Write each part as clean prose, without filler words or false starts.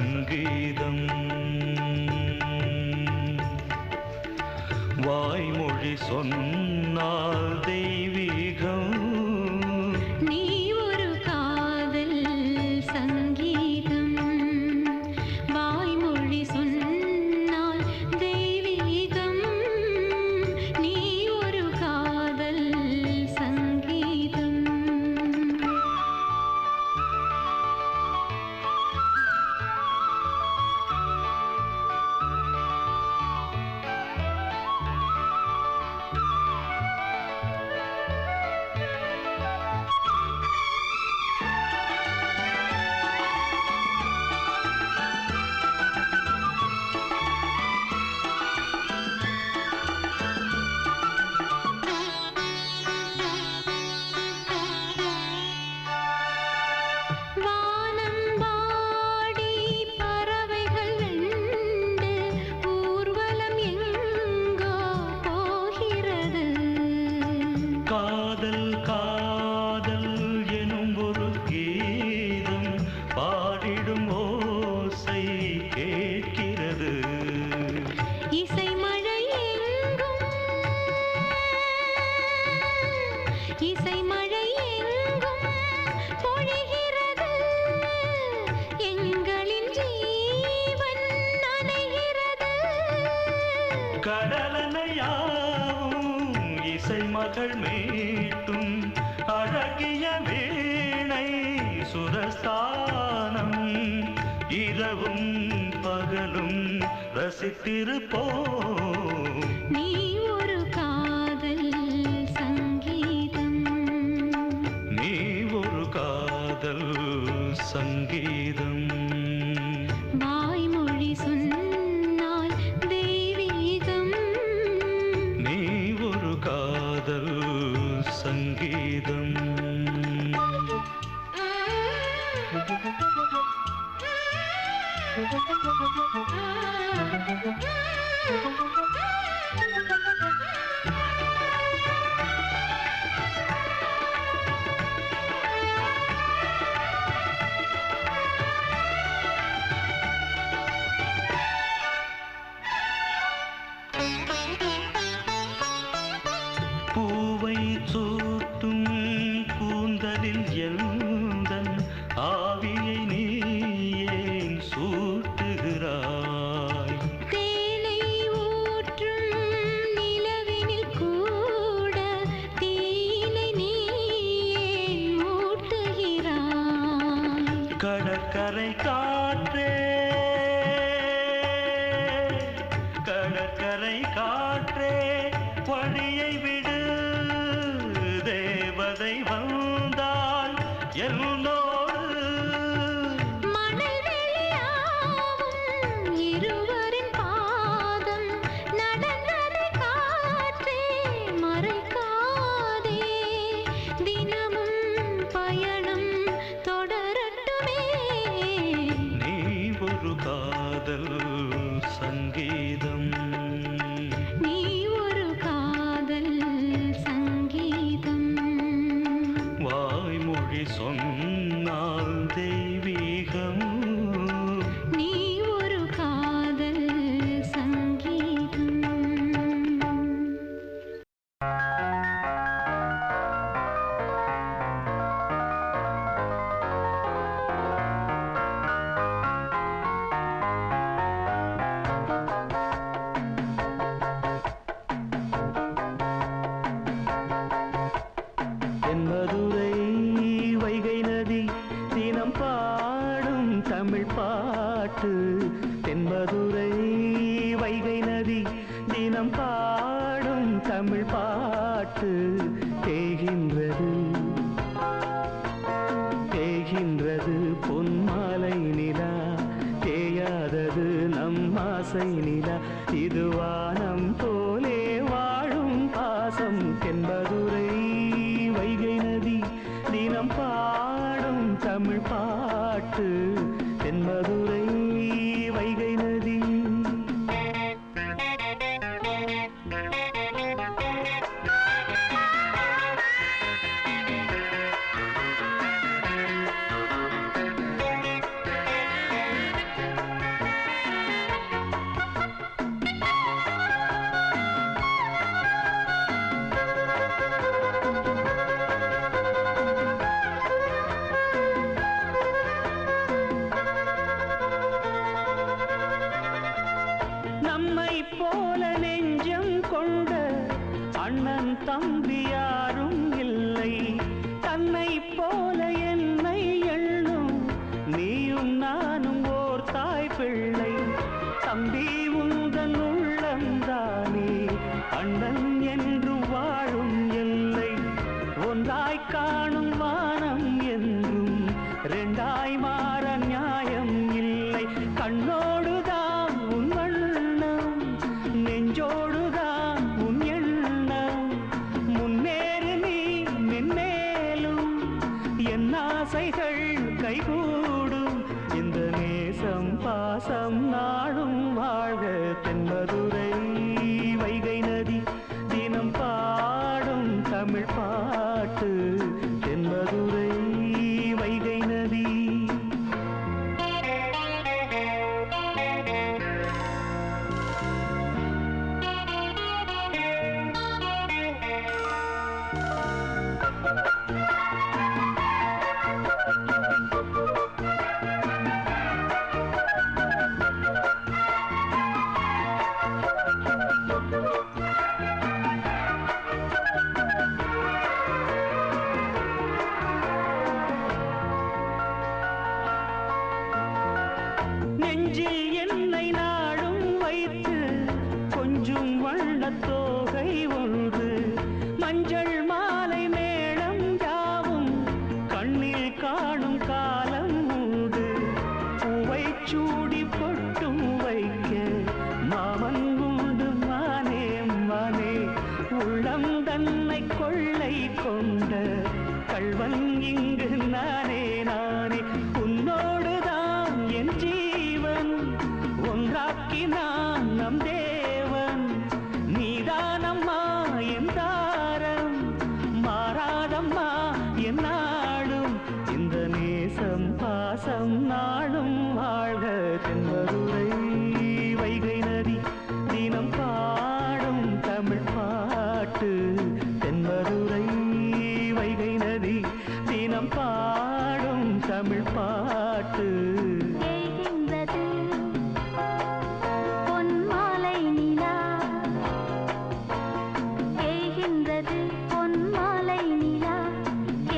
சங்கீதம். வாய்மொழி சொன்னால் தெய்வீகம். நீ ஒரு காதல் சங்கீதம். வாய்மொழி சொன்னால் தெய்வீகம். நீ ஒரு காதல் சங்கீதம். காதல் காதல் எனும் ஒரு கீதம் பாடிடும் ஓசை கேட்கிறது. இசை மழை எங்கும் இசை மழை எங்கும் பொழிகிறது. எங்களின் ஜீவன் நனைகிறது. கடலனையாவும் இசை மகள் மீட்டும் அழகிய வீணை சுரஸ்தானம். இரவும் பகலும் ரசித்திருப்போம். நீ ஒரு காதல் சங்கீதம். நீ ஒரு காதல் சங்கீதம். வாய்மொழி சொன்னால் தெய்வீகம். நீ ஒரு காதல் சங்கீதம். பூவை சூட்டும் கூந்தலில் எந்தன் ஆவியை நீ ஏன் சூட்டுகிறாய்? தேனை ஊற்றும் நிலவினில் கூட தீனை நீ ஏன் மூட்டுகிறாய்? கடற்கரை காற்றே கடற்கரை காற்றே வழியை விடு. தேவதை வந்தால் என்னோடு மணல் வெளியாகும் இருவரின் பாதம் நடந்ததை காற்றே மறைக்காதே. தினமும் பயணம் தொடரட்டுமே. நீ ஒரு காதல் சங்கீதம். நீ ஒரு காதல் சங்கீதம். வாய்மொழி சொன்ன தம்பி யாரும் இல்லை, தன்னை போல என்னை எண்ணும் நீயும் நானும் ஓர் தாய் பிள்ளை. தம்பி உந்தன் உள்ளந்தானே அண்ணன் என்று வாழும் எல்லை. ஒன்றாய் காணும் வானம் என்றும் ரெண்டாய் மாற நியாயம் இல்லை. கண்ணோடுதான் உன் வண்ணம், நெஞ்சோடுதான் உன் எண்ணம். முன்னேறு நீ மென்மேலும், என் ஆசைகள் கைகூடும். இந்த நேசம் பாசம் நாடும் வாழ்க. தென்மதுரை வைகை நதி தினம் பாடும் தமிழ் பாட்டு. தென்மதுரை வைகை நதி. நெஞ்சில் என்னை நாடும் வைத்து கொஞ்சம் வண்ணத்தோகை ஒன்று, மஞ்சள் மாலை மேளம் யாவும் கண்ணில் காணும் காலம் உண்டு. பூவை சூடி பொட்டும் வைக்க மாமன் உண்டு மானே மானே. உள்ளம் தன்னை கொள்ளை கொண்ட கள்வன் இங்கு நானே நானே. உன்னோடுதான் என் ஜீவன், ஒன்றாக்கினான் நம் தேவன். நீதானம்மா என் தாரம், மாறாதம்மா என் நாடும். இந்த நேசம் பாசம் நாடும் வாழ்க. தென்மதுரை வைகை நதி தினம் பாடும் தமிழ் பாட்டு. தென்மதுரை வைகை நதி தினம் பாடும் தமிழ் பாட்டு. ஏகின்றது பொன்மாலை நிலா, ஏகின்றது பொன்மாலை நிலா,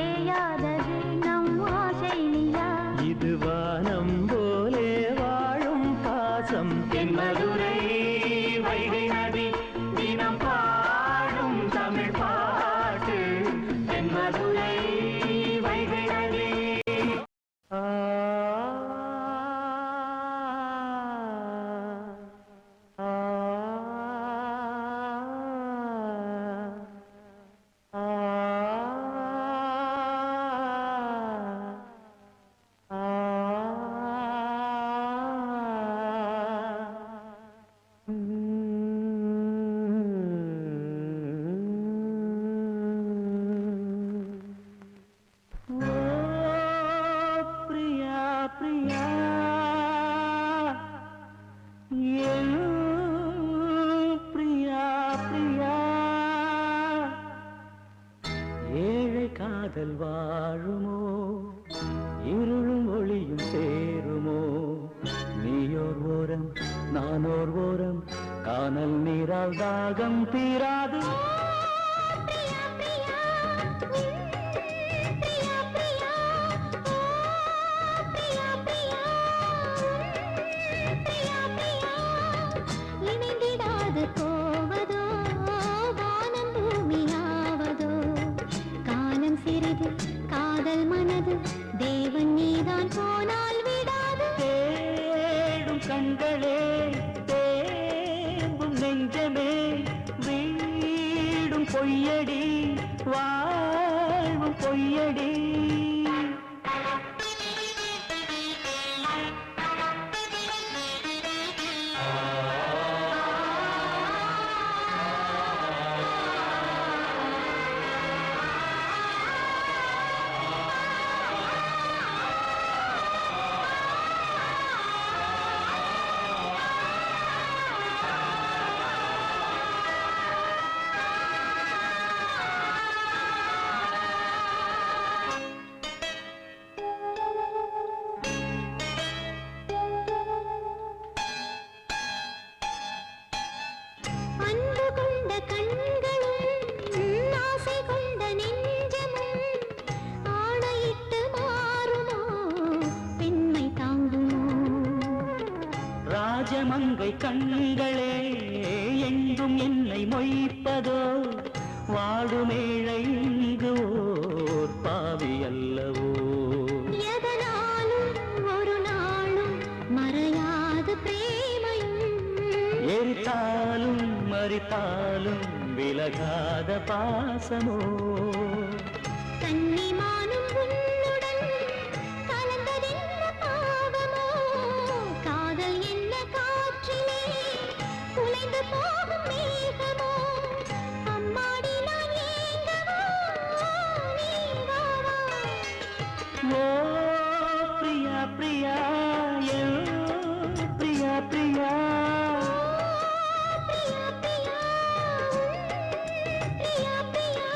ஏயாதது நம் ஆசை நிலா. இது வானம் போலே வாழும் பாசம். தென்மதுரை வைகை நதி தினம் பாடும் தமிழ் பாட்டு. தென்மதுரை வைகை நதி. ஆ ஆ பிரியா பிரியா என் பிரியா பிரியா. ஏழை காதல் வாழுமோ, இருளும் ஒளியும் சேருமோ. நீயோர் ஓரம் நானோர் ஓரம், கானல் நீரால் தாகம் தீராது. பிரியா பிரியா பிரியா பிரியா பிரியா பிரியா பிரியா பிரியா. இணைந்திடாது போவதோ வானம் பூமியாவதோ. காலம் சிறிது காதல் மனது, தேவன் நீதான் போனால் விடாது. தேடும் கண்களே தேம்பும் நெஞ்சமே, வீடும் பொய்யடி வாழ்வும் பொய்யடி. மங்கை கண்களே எங்கும் என்னை மொய்ப்பதோ வாடுமேழை இங்கு ஓர் பாவி அல்லவோ எதனாலும் ஒரு நாளும் மறையாத பிரேமையும் எரித்தாலும் மறித்தாலும் விலகாத பாசமோ கன்னிமானும் உன்னுடன் கலந்ததென்ன பாவமோ காதல் என்ன காற்றிலே குலைந்து போகும் மேகமோ அம்மாடி நான் ஏங்கவோ நீ வா வா. ஓ பிரியா பிரியா என் பிரியா பிரியா பிரியா பிரியா பிரியா பிரியா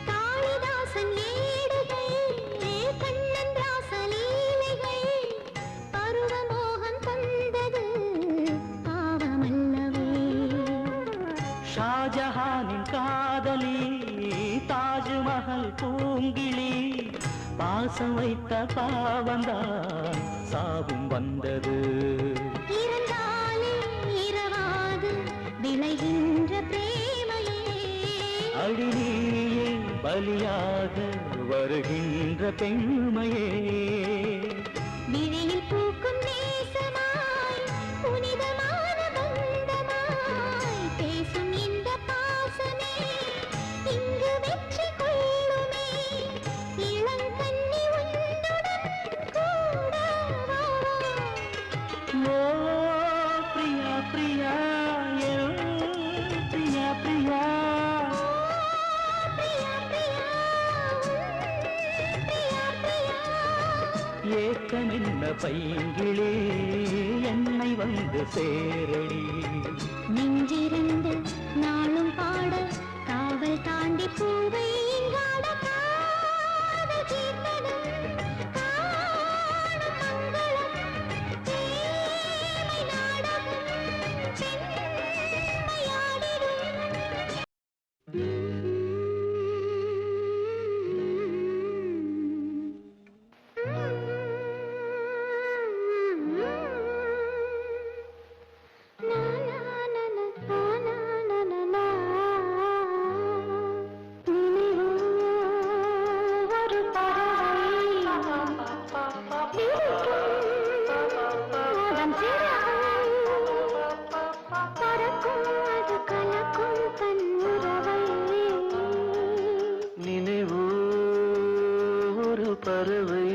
காளிதாசன் ஏடுகள் கண்ணன் ராசலீலைகள் பருவமோகம் தந்தது பாவமல்லவே ஷாஜஹானின் காதலி தாஜ்மஹல் பூங்கிளி பாசம் வைத்த பாவந்தான் சாவும் வந்தது இருந்தாலே இரவாது விளைகின்ற பிரேமையே அடிநீயே பலியாக வருகின்ற பெண்மையே விழியில் பூக்கும் நேசமாய் புனிதமான பந்தமாய் பேசும் இந்த பாசமே இங்கு வெற்றி கொள்ளுமே இளங்கன்னி உன்னுடன் கூட வா வா. ஓ பிரியா பிரியா என் பிரியா பிரியா பிரியா பிரியா பிரியா பிரியா ஏக்கமென்ன பைங்கிளே என்னை வந்து சேரடி நெஞ்சிருந்து நாளும் பாட காவல் தாண்டி பூவை இங்காட காதல் கீர்த்தனம் காணும் மங்களம் தேமை நாடகம் நினைவோ ஒரு பறவை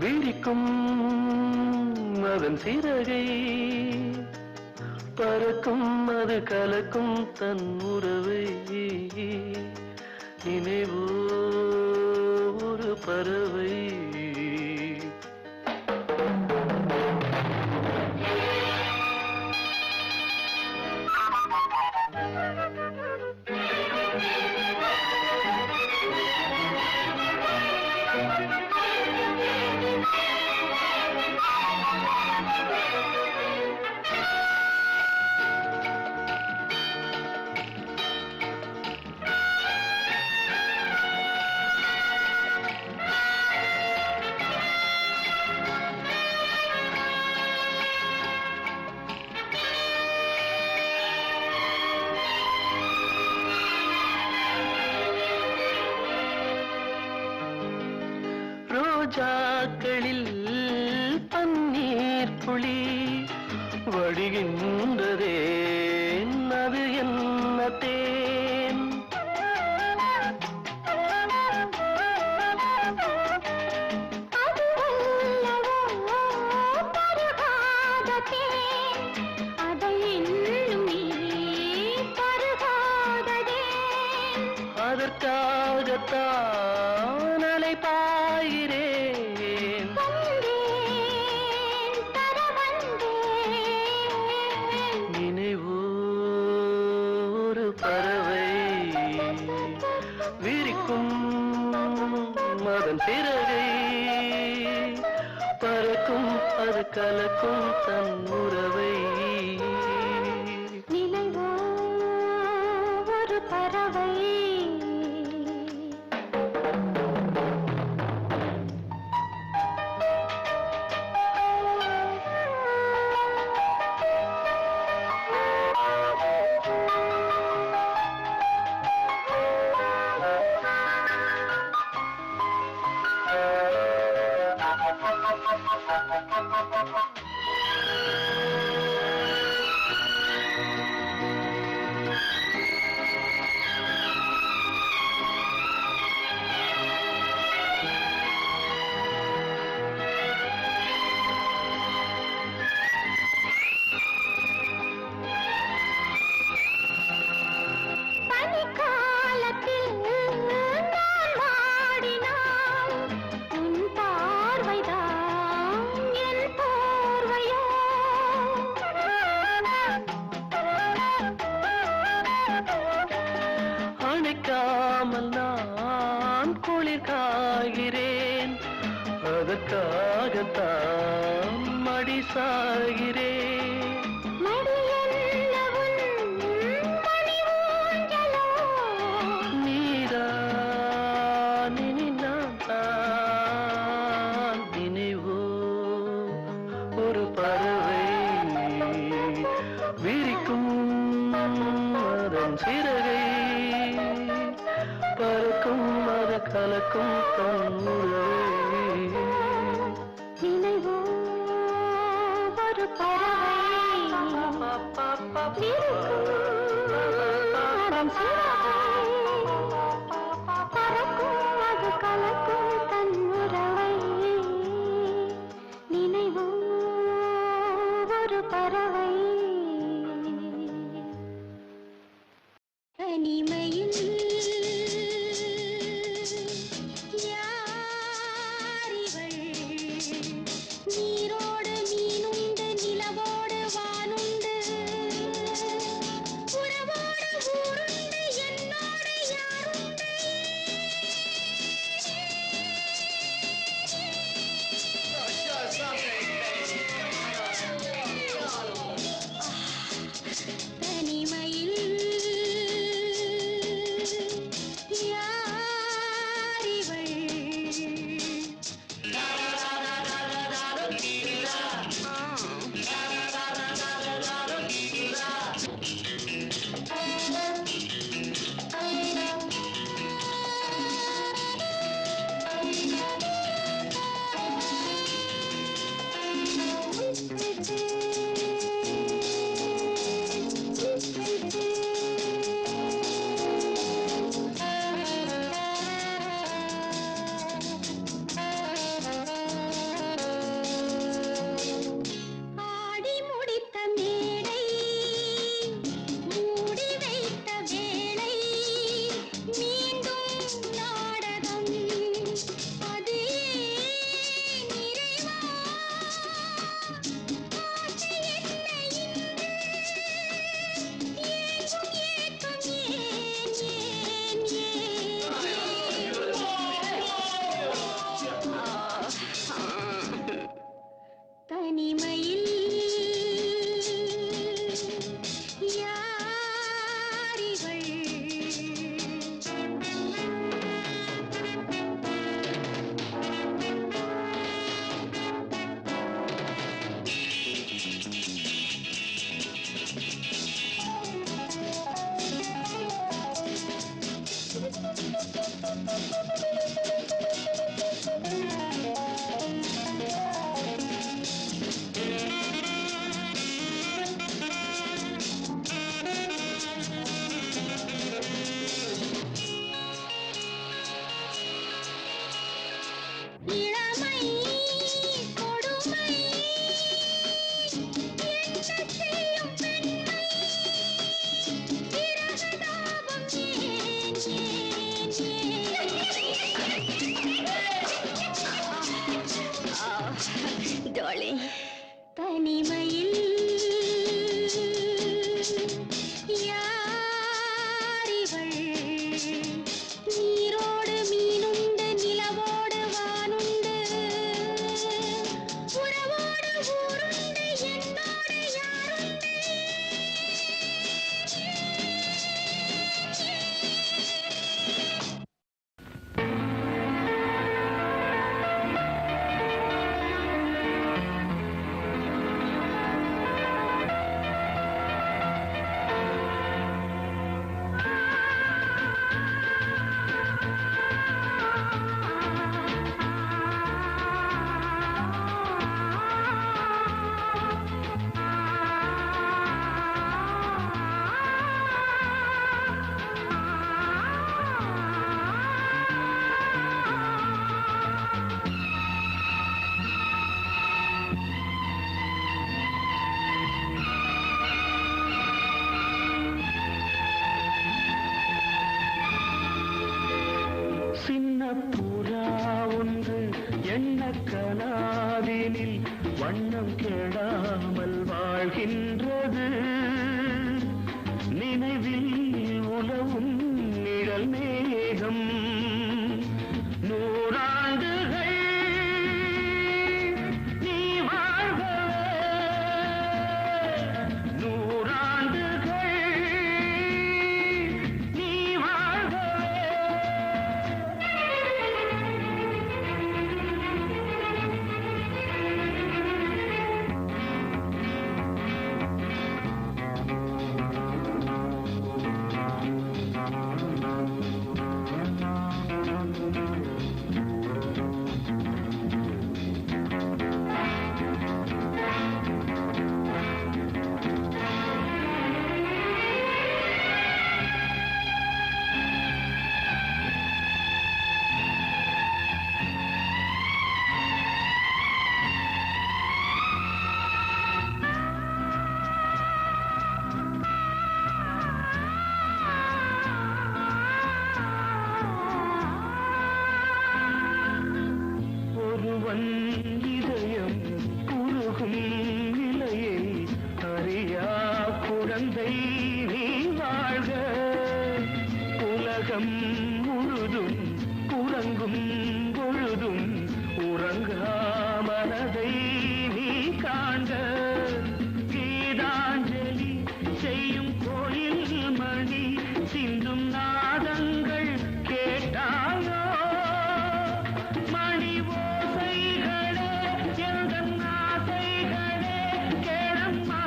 விரிக்கும் அதன் சிறகை பறக்கும் அது கலக்கும் தன் உறவை நினைவோ ஒரு பறவை அதை இன்னும் நீ பருகாததே. அதற்காகத்தான் அலை பாய்கிறேன். வந்தேன், தர வந்தேன். நினைவோ ஒரு பறவை விரிக்கும் அதன் பிறகை பறக்கும் அது கலக்கும் தன் உறவை. நினைவோ ஒரு பறவை. அணைக்காமல் நான் குளிர் காய்கிறேன். அதற்காகத்தான் மடி சாகிறேன். நீதான் இனி நான் தான். நினைவோ ஒரு பறவை விரிக்கும் அதன் சிறகை பறக்கும் அது கலக்கும் தன் உறவை. நினைவோ ஒரு பறவை அதன் சிறகை பறக்கும் அது கலக்கும் தன் உறவை. நினைவோ ஒரு பறவை. தனிமையில் யாரிவள்? நீரோடு மீனுண்டு, நிலவோடு வானுண்டு, உறவோடு ஊருண்டு, என்னோடு யாருண்டு? தனிமையில் என்ன செய்யும் பெண்மை விரகதாபம் ஏன் டார்லிங், தனிமையில் யாரிவள் நீரோடு மீனுண்டு நிலவோடு வானுண்டு உறவோடு ஊருண்டு என்னோடு யாருண்டு சின்ன புறா ஒன்று எண்ண கனாவினில் வண்ணம் கெடாமல் வாழ்கின்றது. நினைவில் உலவும் நிழல் மேகம் நூறாண்டுகள் நீ வாழ்கவே, நூறாண்டுகள் நீ வாழ்கவே. ஒருவன் இதயம் உருகும் நிலையை அறியா குழந்தை நீ வாழ்க. உலகம் முழுதும் உறங்கும் பொழுதும் உறங்கா மனதை நீ காண்க. கீதாஞ்சலி செய்யும் கோயில் மணி சிந்தும் நாதங்கள் கேட்டாயோ? மணி ஓசைகளே எந்தன் ஆசைகளே கேளம்மா.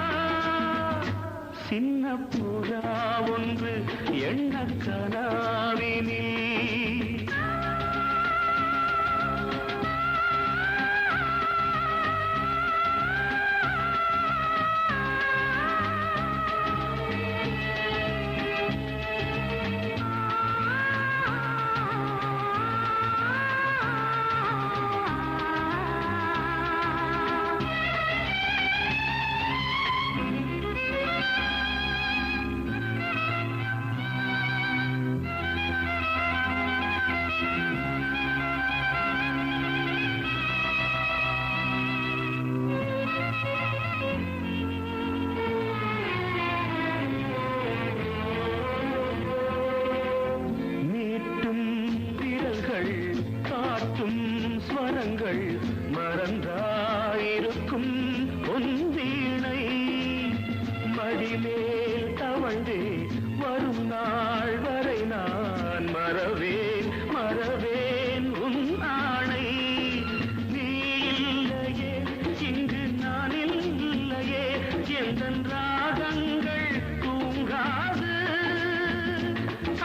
சின்ன புறா ஒன்று எண்ண கனாவினில் மீட்டும் விரல்கள் காட்டும் ஸ்வரங்கள் மறந்தாயிருக்கும் உன் வீணை மடிமேல் தவழ்ந்தே வரும் நாள் வரை நான் மறவேன் மறவேன் உன் ஆணை. நீ இல்லையே இங்கு நான் இல்லையே எந்தன் ராகங்கள் தூங்காது.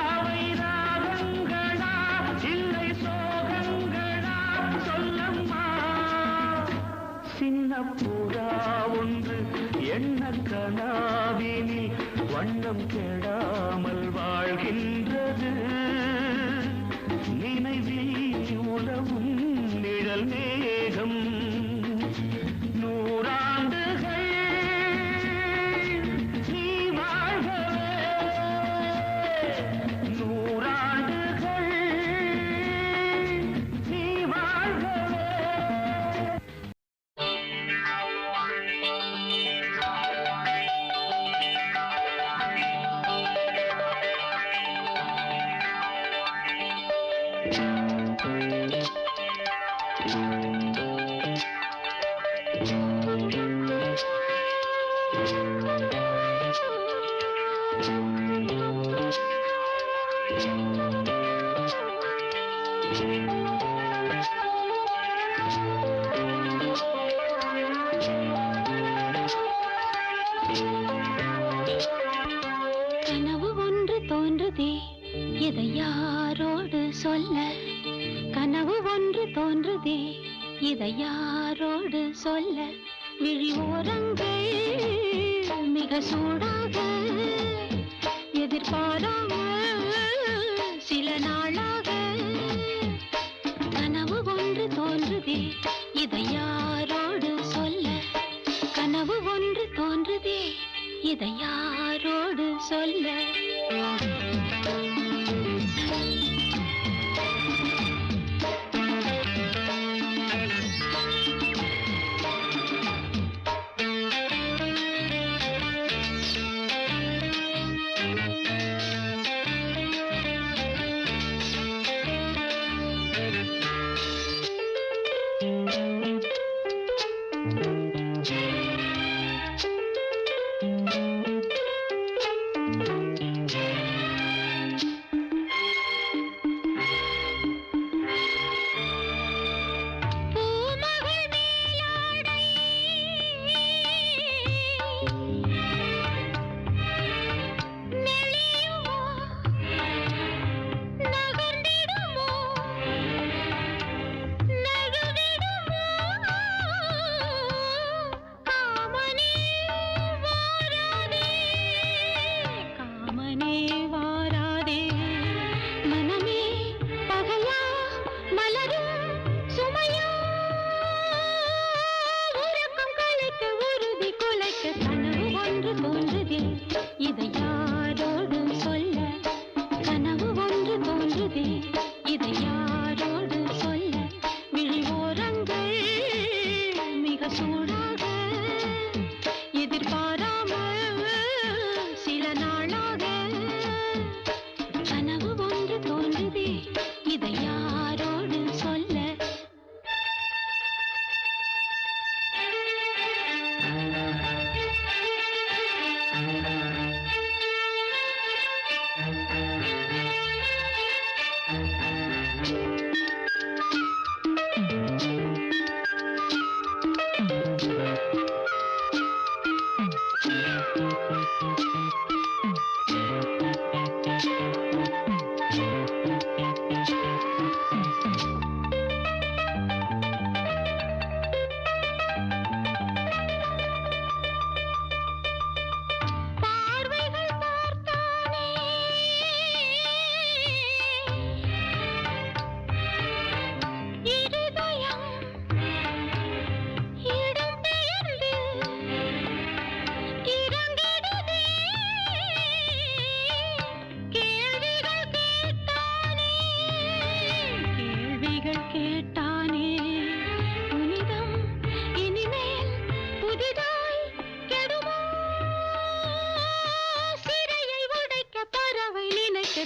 அவை ராகங்களா இல்லை சோகங்களா சொல்லம்மா. சின்ன புறா ஒன்று எண்ண கனாவினில் வண்ணம் கெடாமல் வாழ்கின்றது. நினைவில் உலவும் நிழல் மேகம் நூறாண்டுகள் கனவு ஒன்று தோன்றுதே இதை யாரோடு சொல்ல கனவு ஒன்று தோன்றுதே இதை யாரோடு சொல்ல விழி ஓரங்கள் மிக சூடாக எதிர்பாராமல் சில நாளாக கனவு ஒன்று தோன்றுதே இதை யாரோடு சொல்ல கனவு ஒன்று தோன்றுதே இதை யாரோடு சொல்ல இதை யாரோடு சொல்ல கனவு ஒன்று தோன்றுதே இதை யாரோடு சொல்ல விழி ஓரங்கள் மிக சூடாக எதிர்பாராமல் சில நாளாக கனவு ஒன்று தோன்றுதே இதை யாரோடு சொல்ல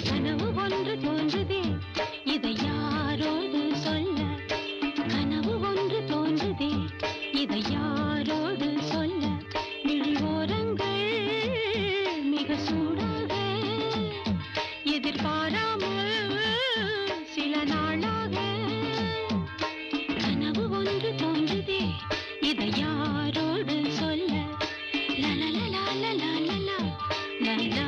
கனவு ஒன்று தோன்றுதே இதை யாரோடு சொல்ல கனவு ஒன்று தோன்றுதே இதை யாரோடு சொல்ல விழி ஓரங்கள் மிக சூடாக எதிர்பாராமல் சில நாளாக கனவு ஒன்று தோன்றுதே இதை யாரோடு சொல்ல லலலலா லலலலா லலலா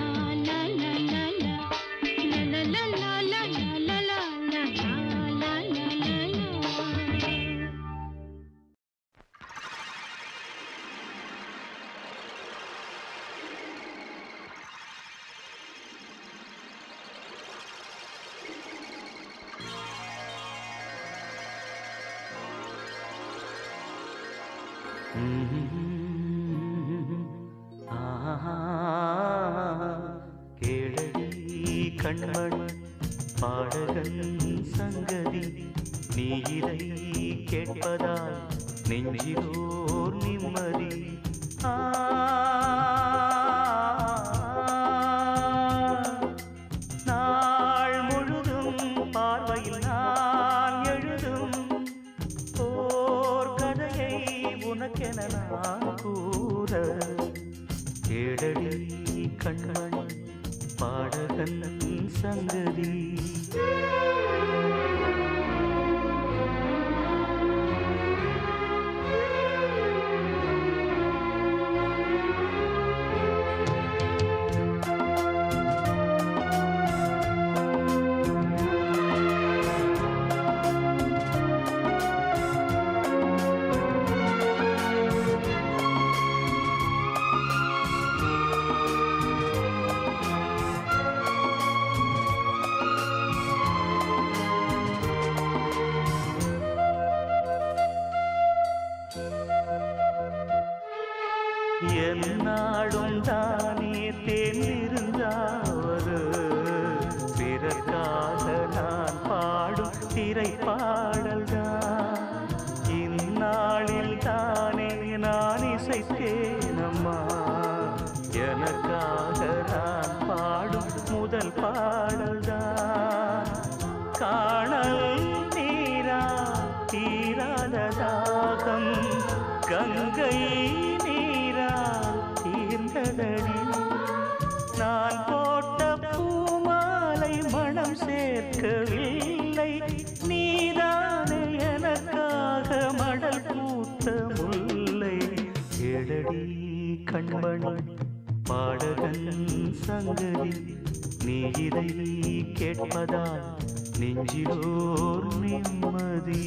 கேளடி கண்மணி பாடகன் சங்கதி நீ இதை கேட்பதால் நெஞ்சிலோர் நிம்மதி நாள் முழுதும் பார்வையில் கேடடி கண்மணி பாடகன் சங்கதி. என்னாடும் தானே தேர்ந்திருந்தாவது பிறக்காக நான் பாடும் திரைப்பாடல்தான். இந்நாளில் தானே நான் இசைத்தேனம்மா எனக்காக நான் பாடும் முதல் பாடல்தான். காணல் நீரா தீராத தாகம் கங்கை தீர்ந்ததடி. நான் போட்ட பூமாலை மனம் சேர்க்கவில்லை, நீதானே எனக்காக மடல் பூத்த முல்லை. கேடடி கண்மணி பாடகன் சங்கதி, நீ இதை கேட்பதால் நெஞ்சிலோர் நிம்மதி.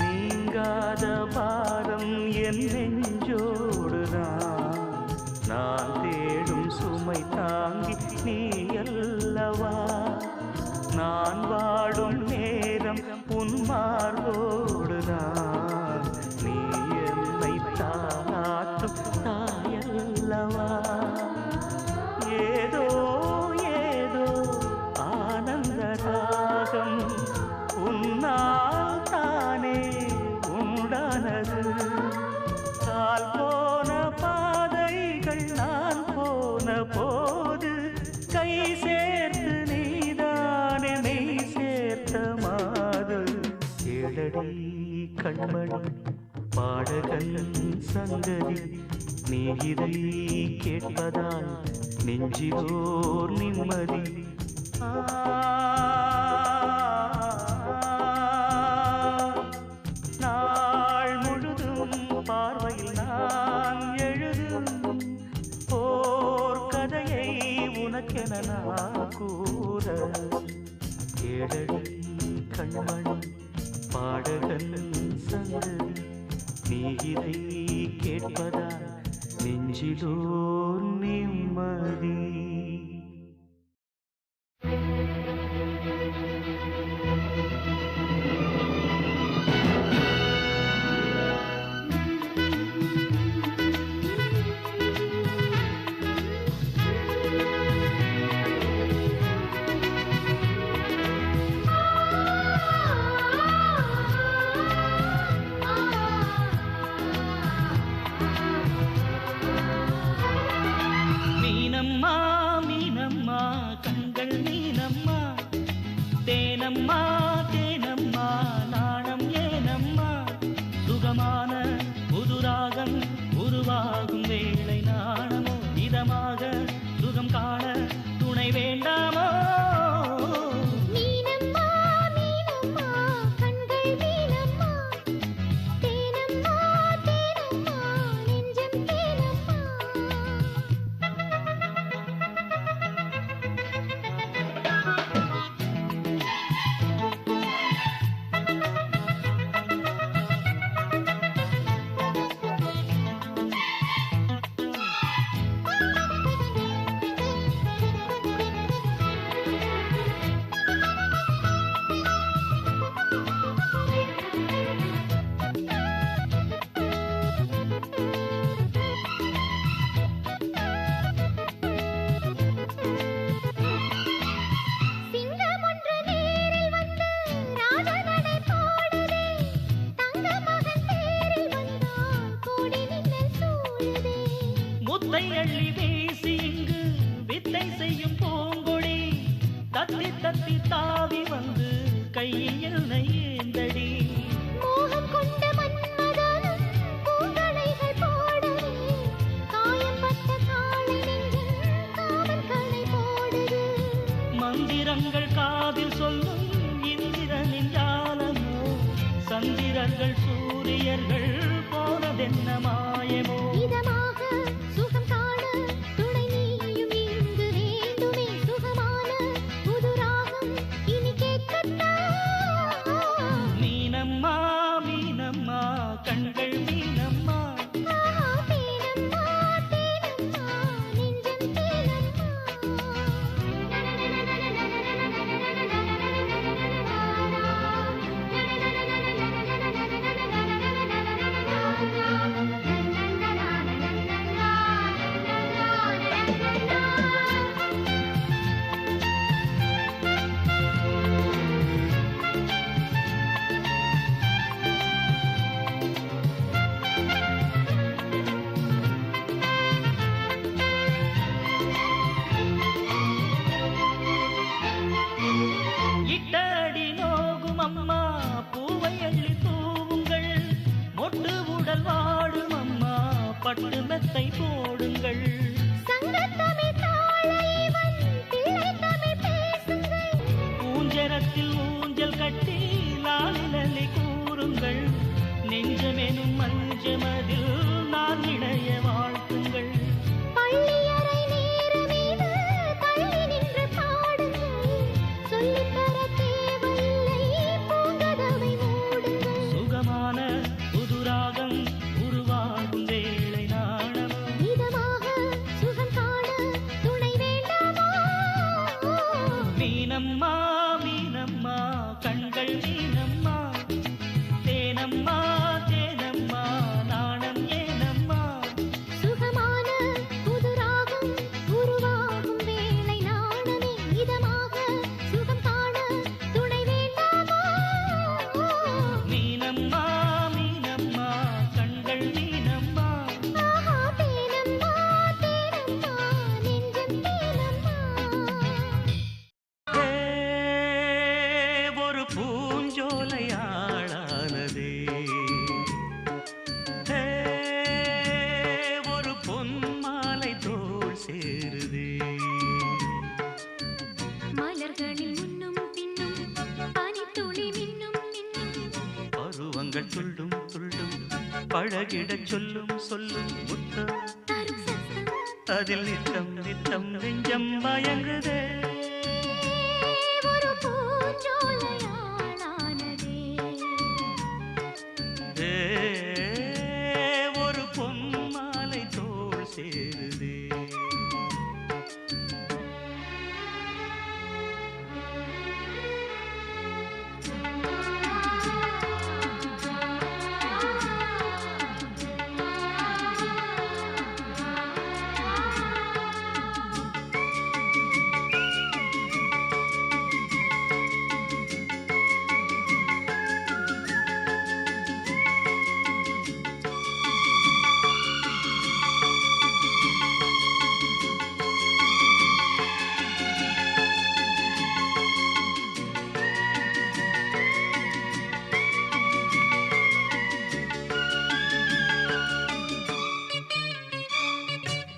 நீங்காத பாரம் என் நெஞ்சோடுதான், நான் தேடும் சுமை தாங்கி நீ அல்லவா. நான் வாடும் நேரம் உன் மார்போடுதான், நீ என்னை தாளாட்டும் தாயல்லவா. ஏதோ ஏதோ ஆனந்த ராகம் உன்னால் தானே உண்டானது. கால் போன பாதைகள் நான் போன போது கை சேர்த்து நீதானே மெய் சேர்த்த மாது. கேளடி கண்மணி பாடகன் சங்கதி, நீ இதை கேட்பதால் நெஞ்சிலோர் நிம்மதி. நாள் முழுதும் பார்வையில் நான் எழுதும் ஓர் கதையை உனக்கென நான் கூற. கேளடி கண்மணி பாடகன் சங்கதி, நீ இதை கேட்பதால் நெஞ்சிலோர் நிம்மதி. மீனம்மா முத்தை அள்ளி வீசி இங்கு வித்தை செய்யும் பூங்கொடி தத்தி தத்தி தாவி வந்து கையில் என்னை ஏந்தடி மோகம் கொண்ட மன்மதனும் பூங்களைகள் போடவே காயம்பட்ட காளை நெஞ்சில் காவல் களை போடுது மந்திரங்கள் காதில் சொல்லும் இந்திரனின் ஜாலமோ சந்திரர்கள் சூரியர்கள் போனதென்ன மாயமோ இதமாக சுகம் காண துணை நீயும் இங்கு வேண்டுமே சுகமான புது ராகம் இனி கேட்கத்தான் மீனம்மா மீனம்மா கண்கள் மீனம்மா ஆஹா தேனம்மா தேனம்மா நெஞ்சம் இட்டடி நோகும் அம்மா பூவை அள்ளி தூவுங்கள் மொட்டு உடல் வாடும் அம்மா பட்டு மெத்தை போடுங்கள் சங்கத்தமிழ் தாளைவன் பிள்ளை தமிழ் பேசுங்கள் ஊஞ்சரத்தில் ஊஞ்சல் கட்டி லாலிலி கூறுங்கள் நெஞ்சமெனும் மஞ்சமதில் நான் இணைய வாழ்த்துங்கள் பள்ளியறை நேரமீது தள்ளி நின்று பாடுங்கள் சொல்லித்தர தேவையில்லை பூங்கதவை மூடுங்கள் சுகமான புதுராகம் உருவாகும் வேளை நாணமோ இதமாக சுகம் காண துணை வேண்டாமா மீனம்மா மீனம்மா கண்கள் மீனம்மா தேனம்மா தேனம்மா நாணம் ஏனம்மா சுகமான புது ராகம் உருவாகும் வேளை நாணமே இதமாக சுகம் காண துணை வேண்டாமா மீனம்மா மீனம்மா கண்கள் மீனம்மா ஆஹா தேனம்மா தேனம்மா நெஞ்சம் தேனம்மா ஏ, ஒரு பூஞ்சோலையாளானதே ஏ, ஒரு பொன்மாலை தோள் சேருதே மலர்களில் முன்னும் பின்னும் பனித்துளி மின்னும் மின்னும் பருவங்கள் துள்ளும் துள்ளும் பழகிடச் சொல்லும் சொல்லும் முத்தம் தரும் சத்தம் அதில் நித்தம் நித்தம் நெஞ்சம் மயங்குதே ஒரு பூஞ்சோலையாளானதே ஏ, ஒரு பொன்மாலை தோள் சேருதே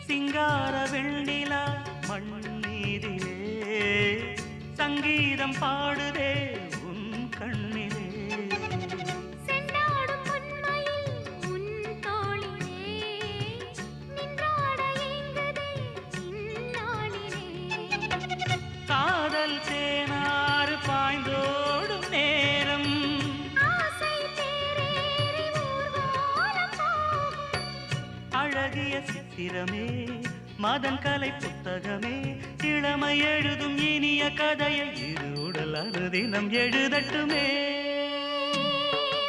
சிங்கார வெண்ணிலா மண்ணீரிலே சங்கீதம் பாடுதே உன் கண்ணிலே செண்டாடும் பொன்மயில் உன் தோளிலே நின்றாட ஏங்குதே இந்நாளிலே காதல் தேனாறு பாய்ந்தோடும் நேரம் ஆசை தேரேறி ஊர்வலம் போகும் அழகிய சித்திரமே மதன் கலை புத்தகமே இளமை எழுதும் இனிய கதையை இரு உடல் அனுதினம் எழுதட்டுமே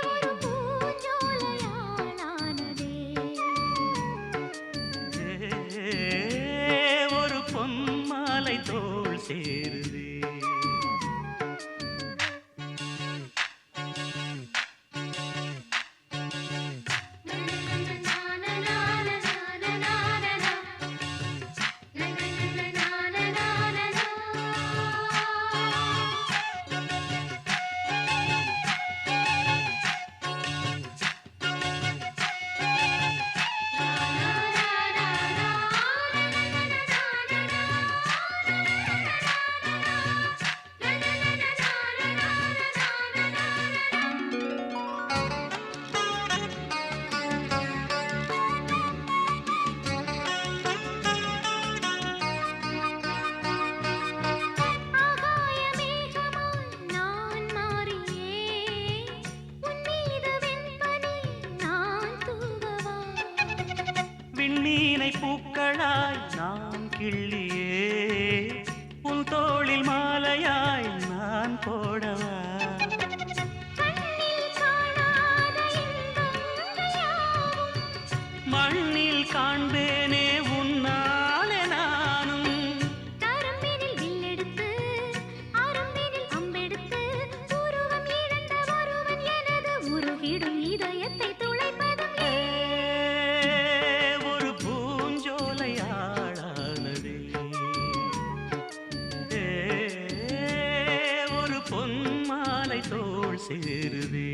ஒரு பூஞ்சோலையாளானதே ஏ, ஒரு பொன்மாலை தோள் சேருதே பூக்களாய் நான் கிள்ளியே உன் தோளில் மாலையாய் நான் போடவா கண்ணில் காணாத இன்பங்கள் யாவும் மண்ணில் காண்பேனே உன்னாலே நானும் கரும்பினில் வில்லெடுத்து அரும்பினில் அம்பெடுத்து உருவம் இழந்த ஒருவன் எனது உருகிடும் இதயத்தை துளைப்பதும் ஒரு பூஞ்சோலையாளானதே ஒரு பொன்மாலை தோள் சேருதே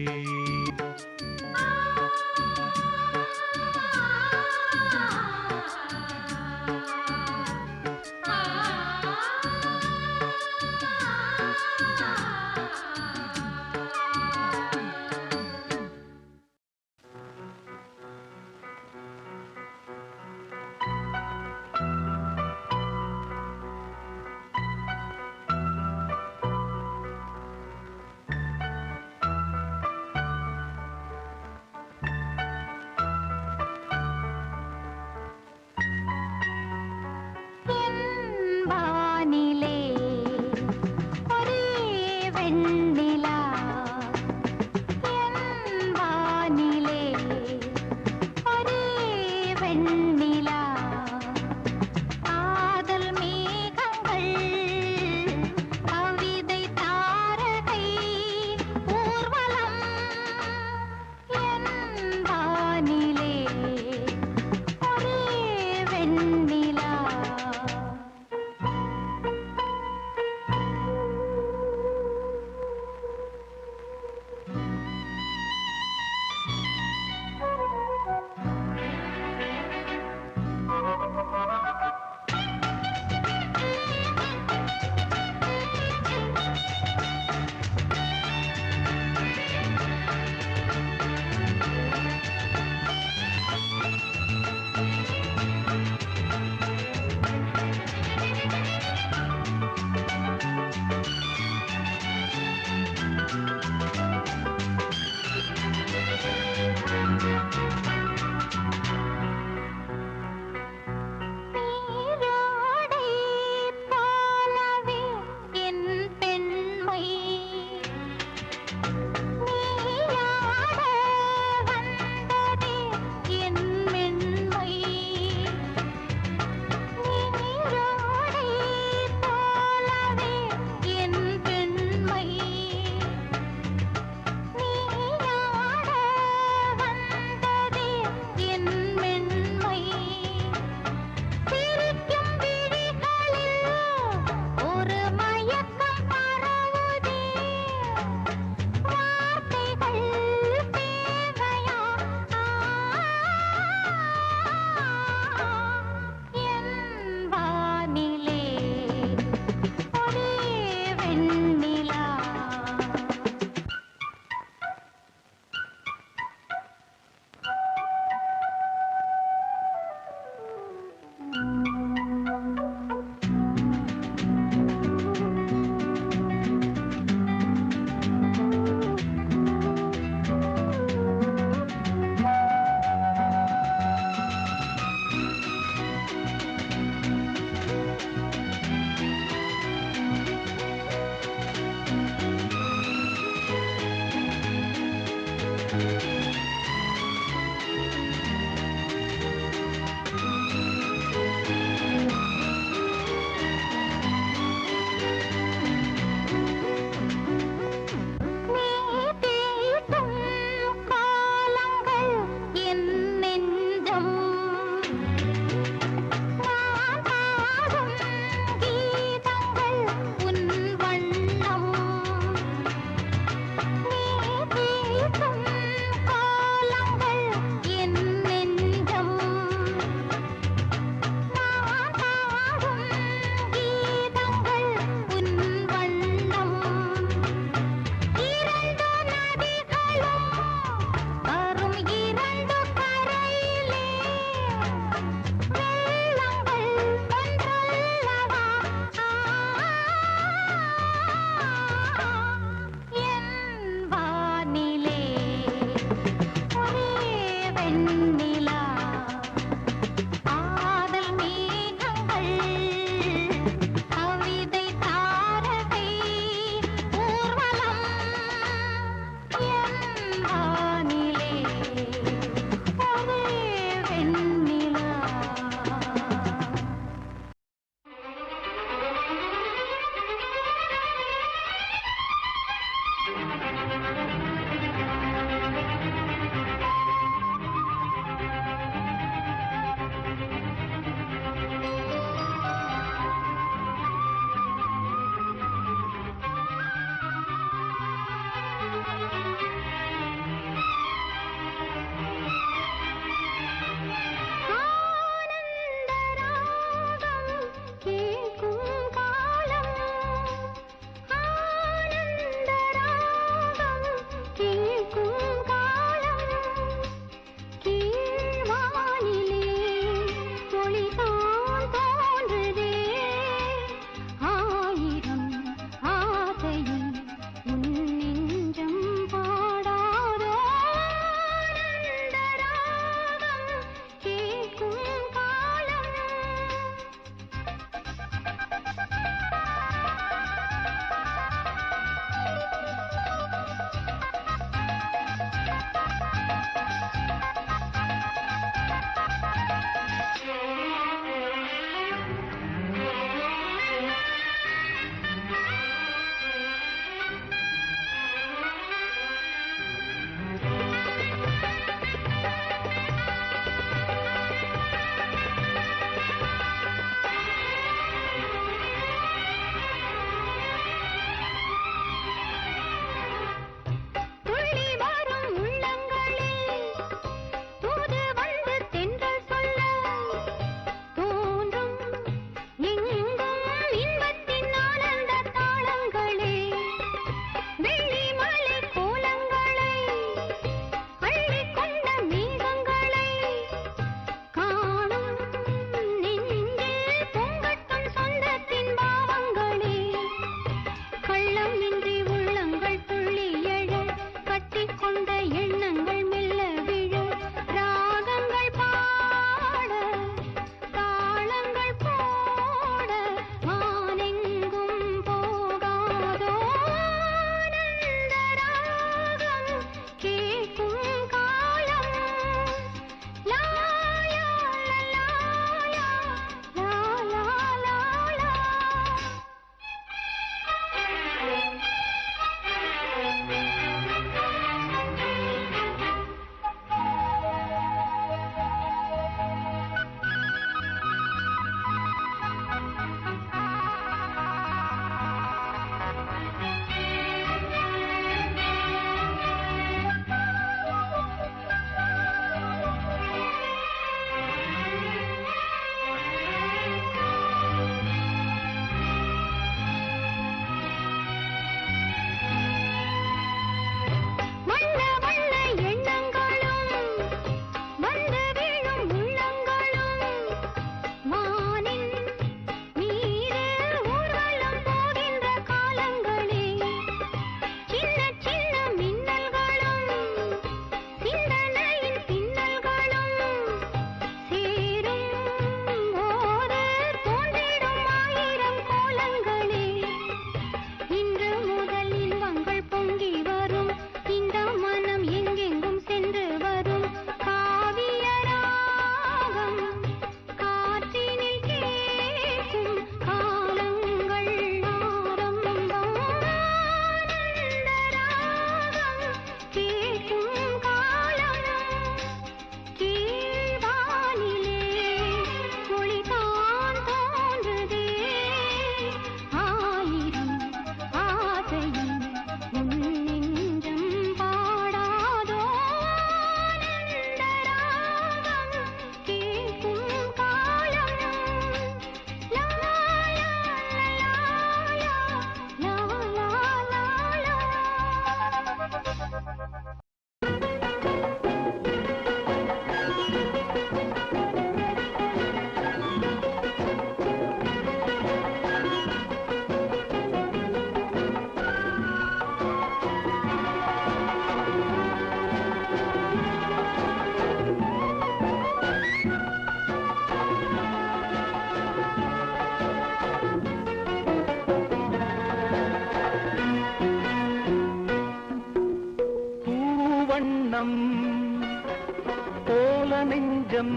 போல நெஞ்சம்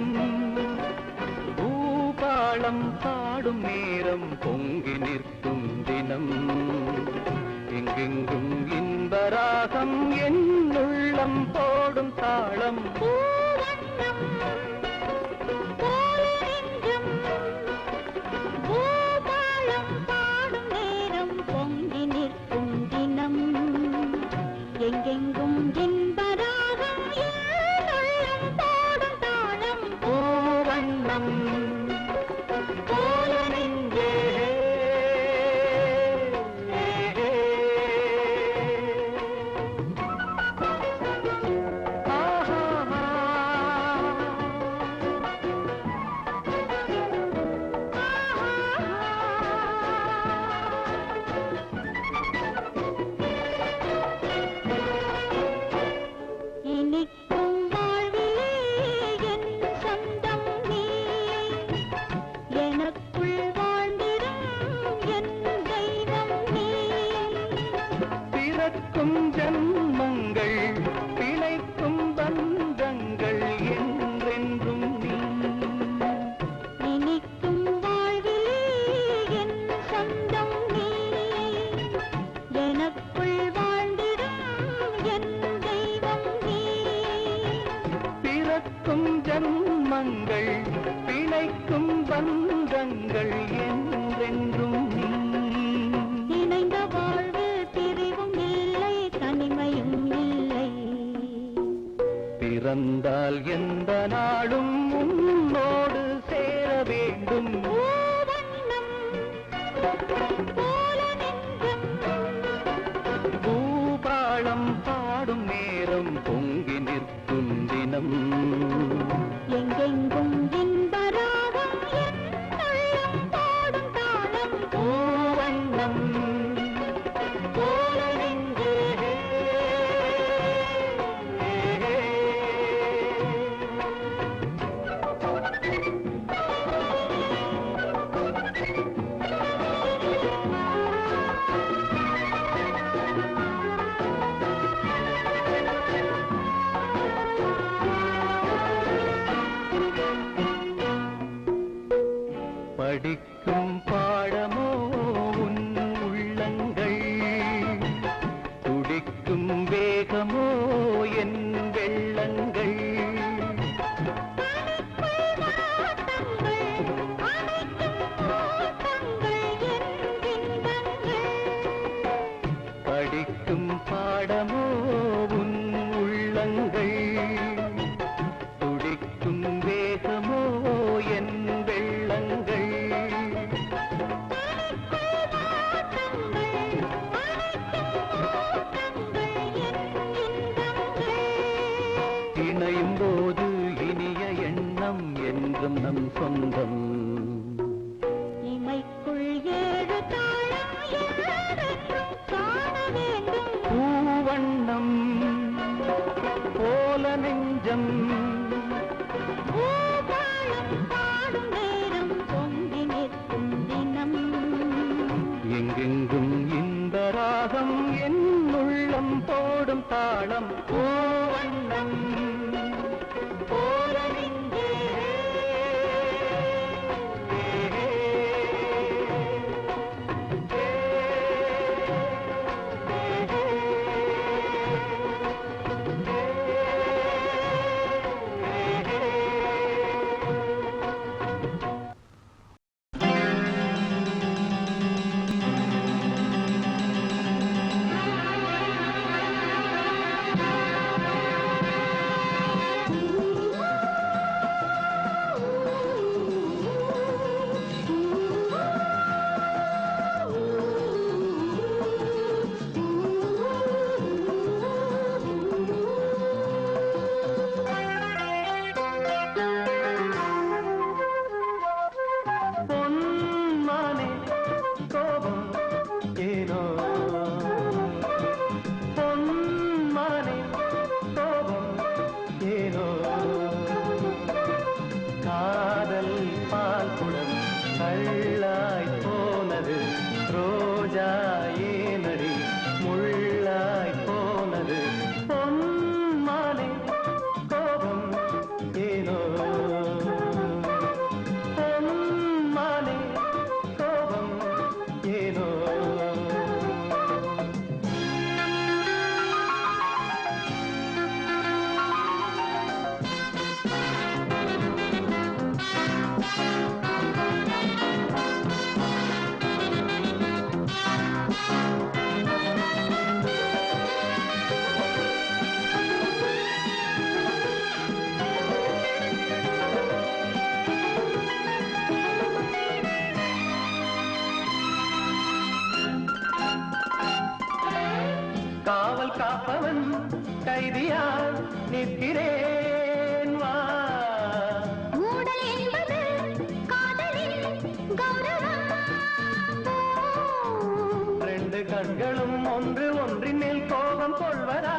பூபாளம் பாடும் நேரம் பொங்கி நிற்கும் தினம் எங்கெங்கும் இன்பராகம் என் உள்ளம் போடும் தாளம் எங்கெங்கும் இன்பராகம் உள்ளம் போடும் தாளம் பூவண்ணம் போல நெஞ்சே இனிக்கும் வாழ்விலே என் சொந்தம் நீ எனக்குள் வாழ்ந்திடும் என் தெய்வம் நீ பிறக்கும் ஜன்மங்கள் பிழைக்கும் பந்தங்கள் என்றென்றும் நீ இனிக்கும் வாழ்விலே என் சொந்தம் நீ எனக்குள் வாழ்ந்திடும் என் தெய்வம் நீ பிறக்கும் ஜன்மங்கள் பிழைக்கும் பந்தங்கள் என்றென்றும் நீ இணைந்த வாழ்வில் பிரிவும் இல்லை தனிமையும் இல்லை பிறந்தால் எந்த நாளும் உன்னோடு சேர வேண்டும் பூவண்ணம் போல நெஞ்சம் பூபாளம் பாடும் நேரம் பொங்கி நிற்கும் தினம் எங்கெங்கும் இன்பராகம் என் உள்ளம் போடும் தாளம் பூவண்ணம் போல நெஞ்சே படிக்கும் பாடமோ உன் உள்ளங்கள் துடிக்கும் வேகமோ என் வெள்ளங்கள் படிக்கும் பாடமோ உன் உள்ளங்கள் துடிக்கும் வேகமோ என் வெள்ளங்கள் இணையும் போது இனிய எண்ணம் என்றும் நம் சொந்தம் இமைக்குள் ஏழு தாளம் என்றென்றும் காண வேண்டும் பூவண்ணம் போல நெஞ்சம் பூபாளம் பாடும் நேரம் பொங்கி நிற்கும் தினம் எங்கெங்கும் இந்த ராகம் என் உள்ளம் போடும் தாளம் பூவண்ணம் போல நெஞ்சே காமன் கைதியால் நிற்கிறேன் வா. மூடல் என்பது காதலின் கௌரவம். ரெண்டு கண்களும் ஒன்று ஒன்றின் மேல் கோபம் கொள்வதா?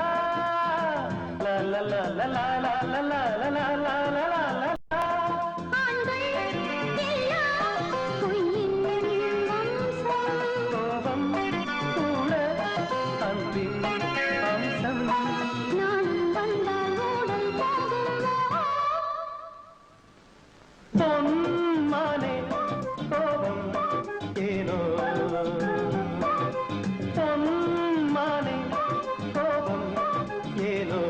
லா லா லா லா லா லா லா லா லா லா லா லா லா. ஆண்கள் எல்லாம் பொய்யின் வம்சம். கோபம் கூட அன்பின் அம்சம். நானும் வந்தால் ஊடல் போகுமோ? பொன்மானே கோபம் ஏனோ? பொன்மானே கோபம் ஏனோ?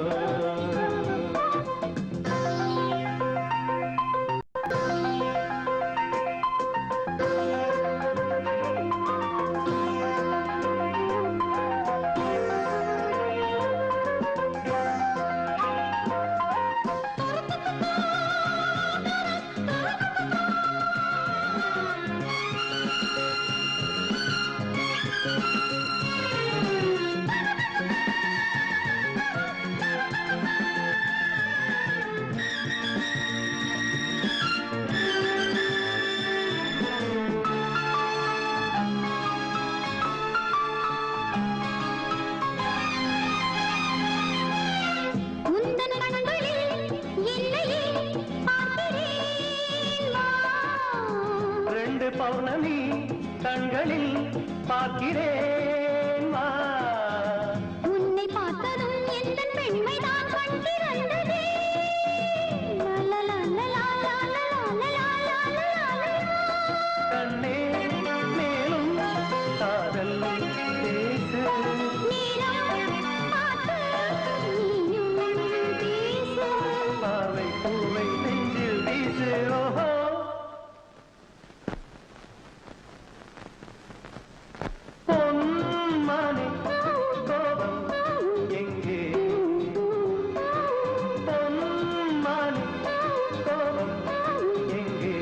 உந்தன் கண்களில் என்னையே பார்க்கிறேன் வா. ரெண்டு பௌர்ணமி கண்களில் பார்க்கிறேன் வா. உன்னை பார்த்ததும் எந்தன் பெண்மைதான் கண் திறந்ததே. லா லா லா லா லா லா லா லா லா லா லா. கண்ணே மேலும் காதல் பேசு. நீரம் பார்த்து நீயும் பேசு. பாவை பூவை நெஞ்சில் வீசு. ஓஹோ பொன்மானே கோபம் எங்கே? பொன்மானே கோபம் எங்கே?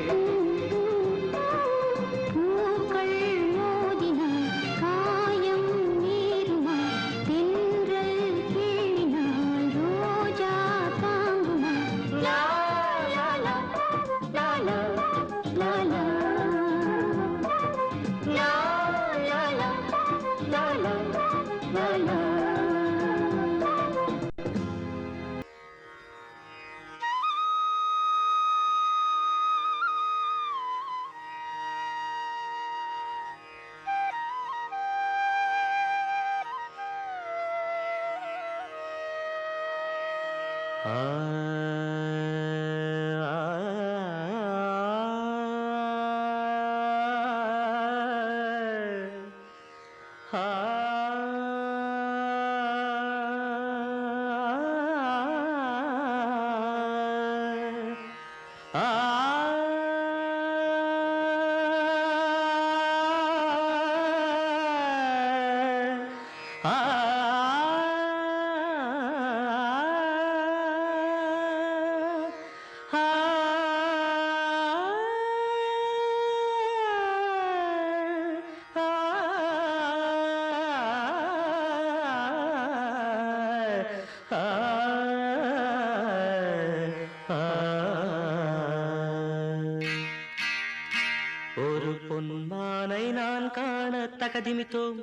பூக்கள் மோதினால் காயம் நேருமா? தென்றல் கிள்ளினால் ரோஜா தாங்குமா? லா லா லா லா லா லா லா. லா லா லா லா லா லா லா. ஒரு பொன்மானை நான் காண தகதிமித்தோம்,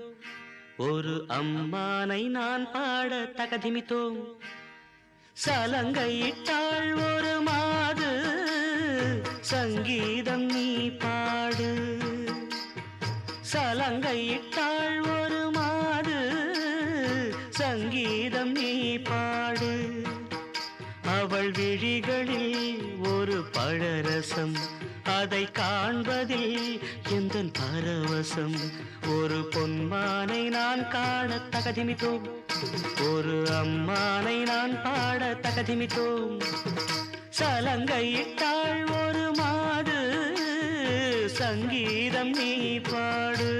ஒரு அம்மானை நான் பாட தகதிமித்தோம். சலங்கையிட்டாள் ஒரு மாது, சங்கீதம் நீ பாடு. சலங்கையிட்டாள் ஒரு மாது, சங்கீதம் நீ பாடு. அவள் விழிகளில் ஒரு பழரசம், அதை காண்பதில் எந்தன் பரவசம். ஒரு பொன்மானை நான் காண தகதிமித்தோம், ஒரு அம்மானை நான் பாட தகதிமித்தோம். சலங்கையிட்டாள் ஒரு மாது, சங்கீதம் நீ பாடு.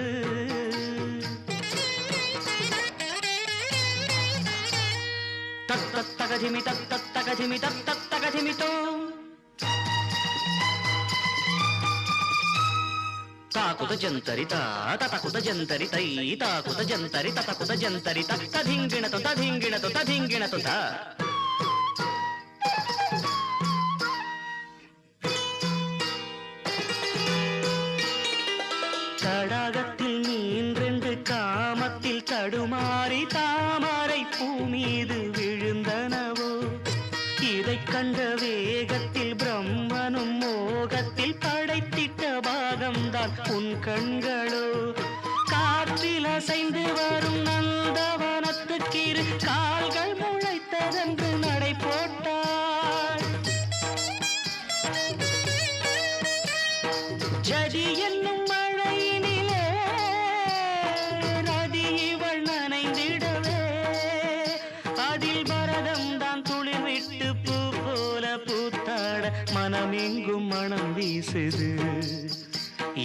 தத்தத்தகதிமி தத்தத்தகதிமி தத்தத்தகதிமித்தோம். తాకుత జంతరిత తతకుత జంతరితై తాకుత జంతరి తతకుత జంతరిత తధింగిణతో తధింగిణతో తధింగిణతో త தடாகத்தில் நீன்றென்று காமத்தில் தடுமாறி தாமரை பூ மீது விழுந்தனவோ இதைக் கண்ட வேகத்தில் பிரம்மனும் மோகத்தில் படைத்திட்ட பாகம்தான் உன் கண்களோ காற்றில் அசைந்து வரும் நந்தவனத்துக்கிரு கால்கள் முளைத்ததென்று நடை போட்டாள் ஜதி என்னும் மழையினிலே ரதி இவள் நனைந்திடவே அதில் பரதம் தான் துளிர் விட்டு பூ போல பூத்தாட மனமெங்கும் மனம் வீசுது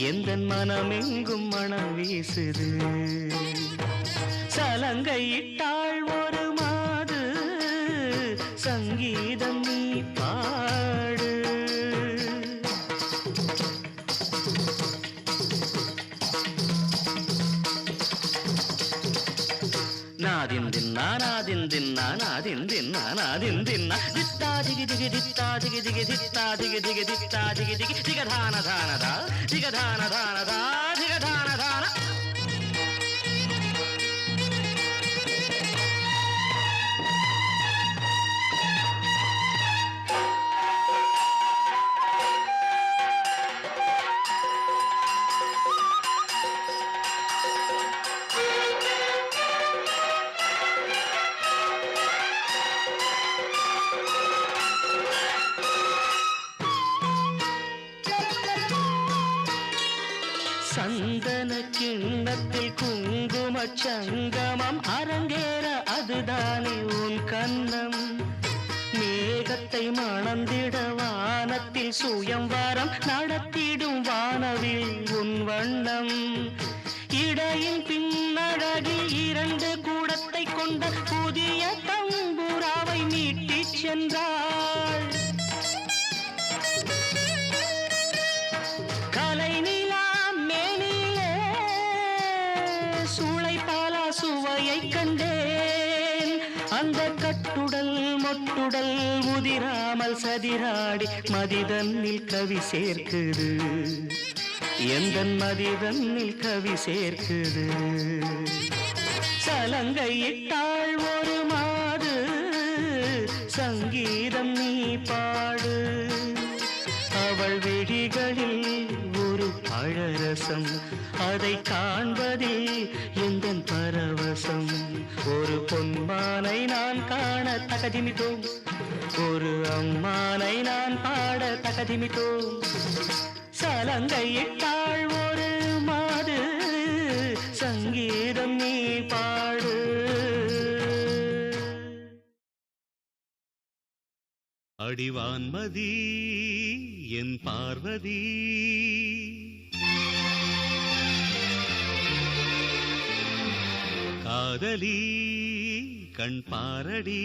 எந்தன் மனமெங்கும் மனம் வீசுது சலங்கையிட்டாள் ஒரு மாது சங்கீதம் நீ பாடு நாதிந்தின்னா நாதிந்தின்னா நாதிந்தின்னா நாதிந்தின்னா தித்தா திகி திகி தித்தா திகி திகி தித்தா திகி திகி தித்தா திகி திகி திகதான தானதா திகதான தானதா திகதான தான சந்தன கிண்ணத்தில் குங்கும சங்கமம் அரங்கேற அதுதானே உன் கண்ணம் மேகத்தை மணந்திட வானத்தில் சுயம்வரம் நடத்திடும் வானவில் உன் வண்ணம் இடையின் பின்னழகில் 2 கூடத்தை கொண்ட புதிய தம்புராவை மீட்டிச் சென்றாள் கலை சுவையை கண்டேன் அந்த கட்டுடல் மொட்டுடல் முதிராமல் சதிராடி மதிதன்னில் கவி சேர்க்குது எந்தன் மதிதன்னில் கவி சேர்க்குது சலங்கையிட்டாள் ஒரு மாது சங்கீதம் நீ பாடு அவள் விழிகளில் ஒரு பழரசம் அதை காண்பதில் எந்தன் பரவசம் ஒரு பொன்மானை நான் காண தகதிமித்தோம் ஒரு அம்மானை நான் பாட தகதிமித்தோம் சலங்கையிட்டாள் ஒரு மாது சங்கீதம் நீ பாடு அடிவான்மதி என் பார்வதி காதலி கண் பாரடி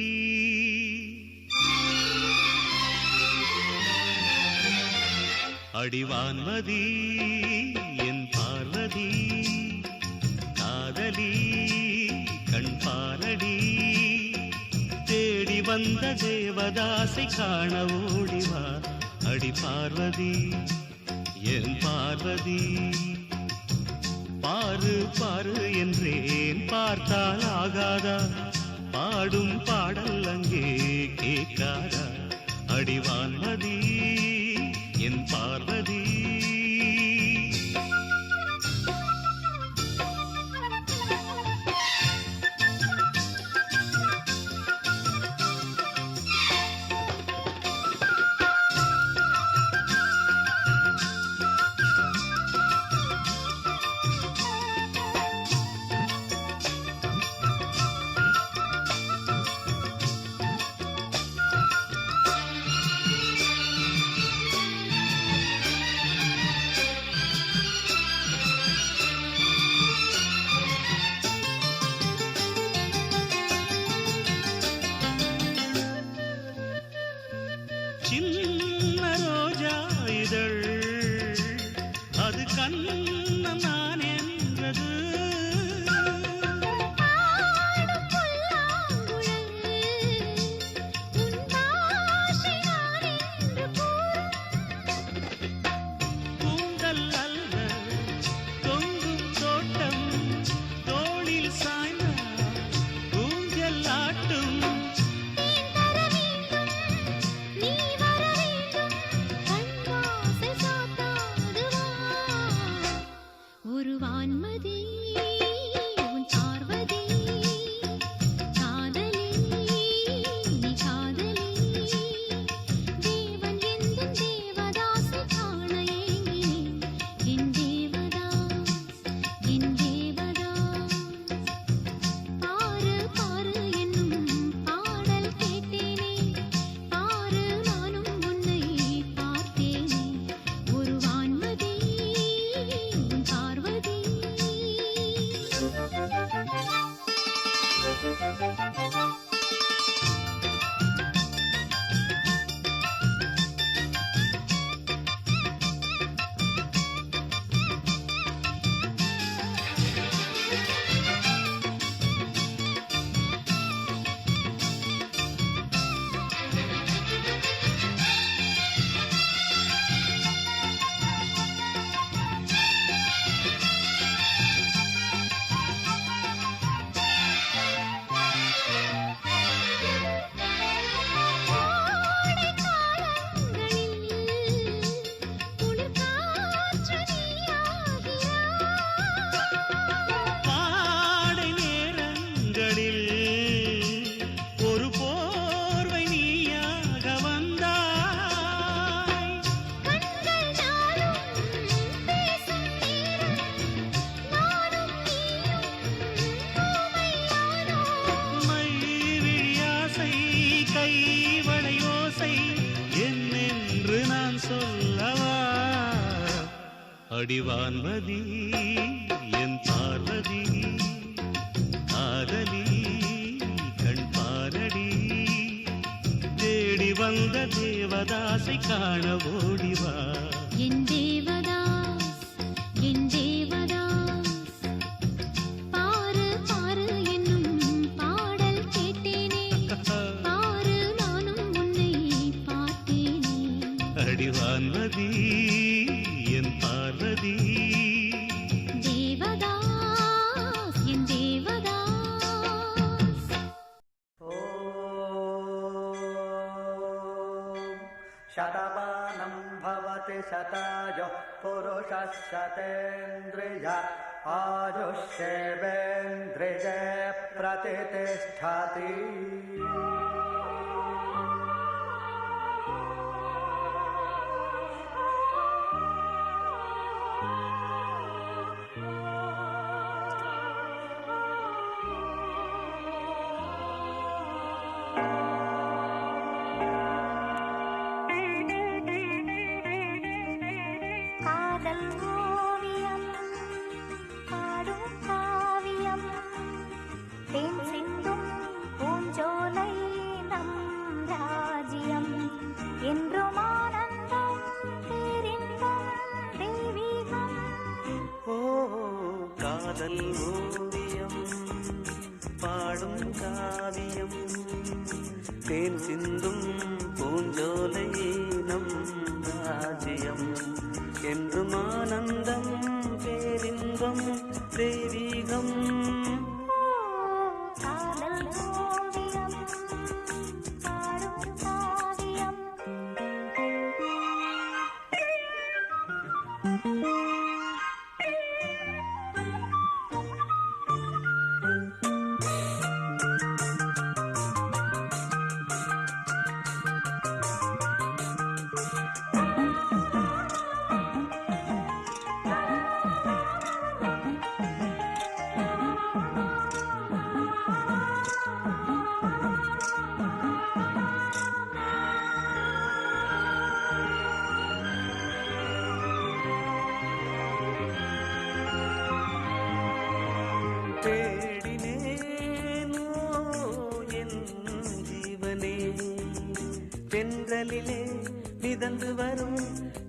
அடிவான்மதி என் பார்வதி காதலி கண் பாரடி தேடி வந்த தேவதாசை காண ஓடிவா அடி பார்வதி என் பார்வதி பாரு பாரு என்றேன் பார்த்தால் ஆகாதா பாடும் பாடல் அங்கே கேட்காதா அடிவான்மதி என் பார்வதி சின்ன ரோஜா இதழ் அது கண் அடிவான்மதி என் பார்வதி காதலி கண் பாரடி தேடி வந்த தேவதாசை காண ஓடிவா என் தேவதாஸ் என் தேவதாஸ் பாரு பாரு என்னும் பாடல் கேட்டேனே பாரு நானும் உன்னை பார்த்தேனே அடிவான்மதி என் பார்வதி தேவதாஸ் என் தேவதாஸ் शतमानं भवति शतायुः पुरुषः शतेन्द्रिय आयुष्येवेन्द्रिये प्रतिष्ठति காதல் ஓவியம் பாடும் காவியம் தேன் சிந்தும் பூஞ்சோலை நம் ராஜ்யம் என்றும் ஆனந்தம் பேரின்பம் தெய்வீகம் தென்றலிலே மிதந்து வரும்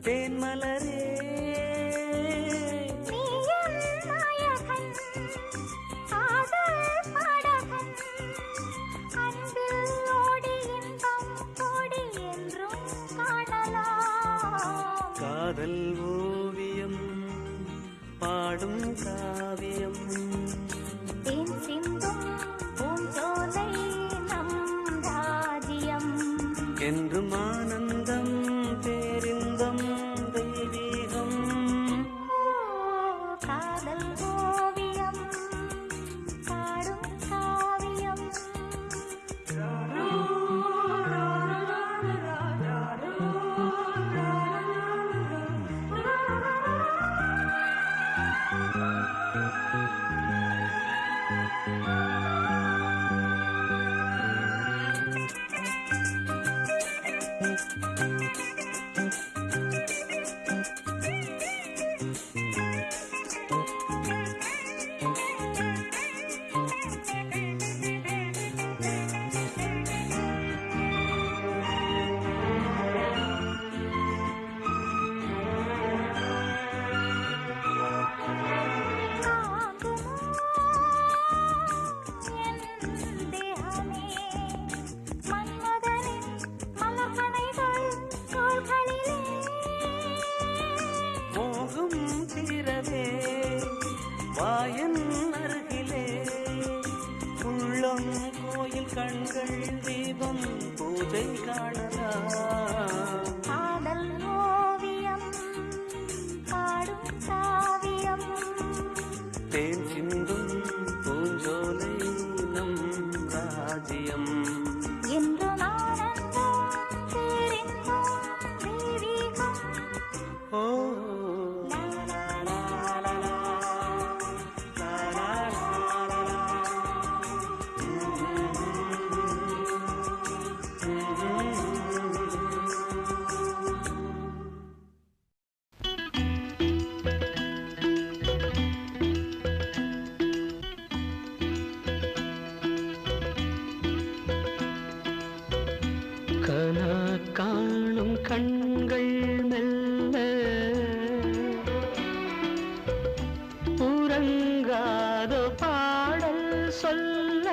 தேன்மலரே காதல் ஓவியம் பாடும் காவியம் தேன் சிந்தும் பூஞ்சோலை நம் ராஜ்யம் என்றும் ஆனந்தம் பேரின்பம் தெய்வீகம் காதல் ஓவியம் பாடும் காவியம் வாயன் அருகிலே உள்ளம் கோயில் கண்கள் தீபம் பூஜை காணலாம் காதல் ஓவியம் பாடும் காவியம் தேன் சிந்தும் பூஞ்சோலை நம் ராஜ்யம் என்று ஆனந்தம் பேரின்பம் தெய்வீகம் ஓ காணும் கண்கள் மெல்ல உறங்காத பாடல் சொல்ல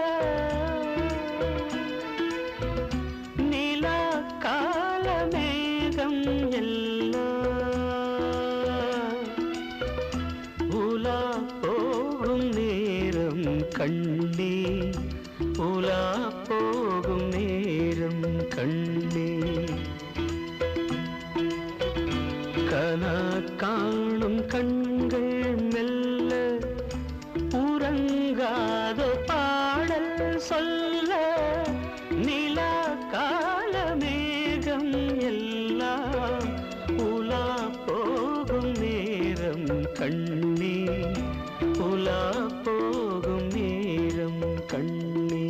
நிலா கால மேகம் எல்லாம் உலா போகும் நேரம் கண்ணே உலா போகும் நேரம் கண்ணே கனா காணும் கண்கள் மெல்ல உறங்காத பாடல் சொல்ல நிலா கால மேகம் எல்லாம் உலா போகும் நேரம் கண்ணே உலா போகும் நேரம் கண்ணே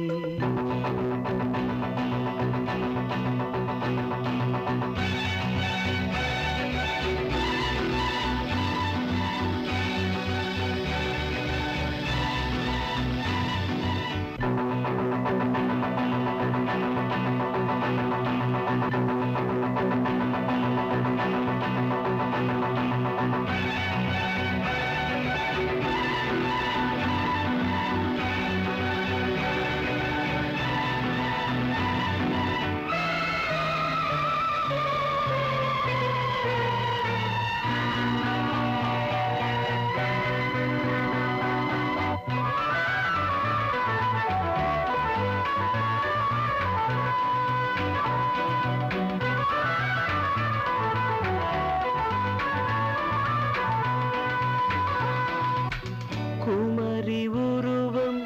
குமரி உருவம்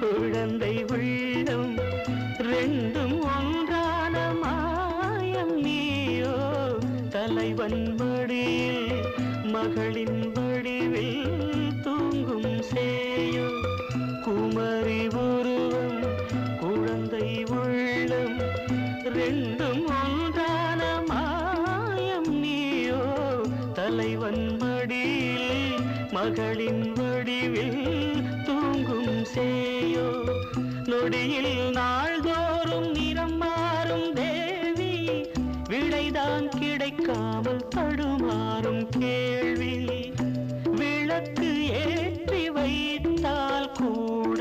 குழந்தை உள்ளம் ரெண்டும் ஒன்றான மாயம் நீயோ தலைவன் மடியில் மகளின் வடிவில் தூங்கும் சேயோ குமரி உருவம் குழந்தை உள்ளம் ரெண்டும் ஒன்றான மாயம் நீயோ தலைவன் மடியில் மகளின் வடிவில் தூங்கும் சேயோ நொடியில் நாள்தோறும் நிறம் மாறும் தேவி விடைதான் கிடைக்காமல் தடுமாறும் கேள்வி விளக்கு ஏற்றி வைத்தால் கூட